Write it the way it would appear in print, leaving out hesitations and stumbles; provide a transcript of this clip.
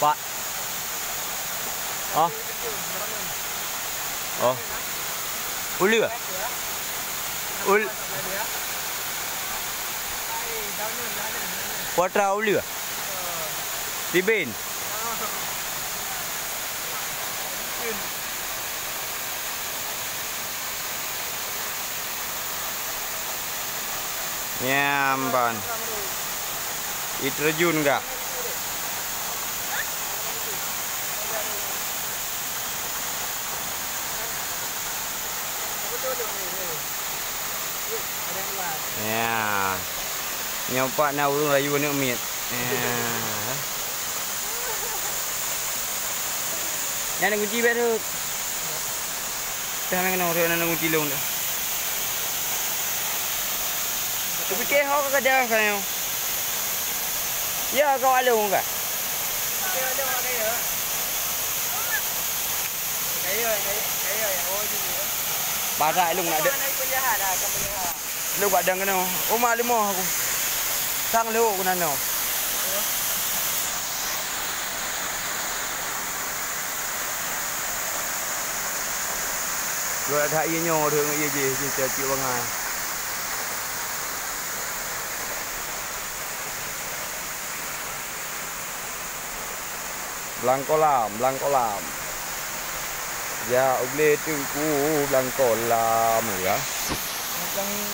Pak. Oh. Oh. Uli ke? Ul. Potra uli ke? Tibin. Nyamban. Terjun enggak? Ya. Nyampak nak urung rayu ni umit. Ya. Yang nak kunci baru. Dah nak orang nak kunci long dah. Tu fikir hok ke dah kan? Ya kau alung ke? Barak lu nak ada. Lu buat dang kena. Rumah lemah aku. Sang lu aku nano. Lu ada iya nyo thượng iya gì chứ chịu bằng ngày. Blang kolam. Ya, uble tungku blang kolam ya.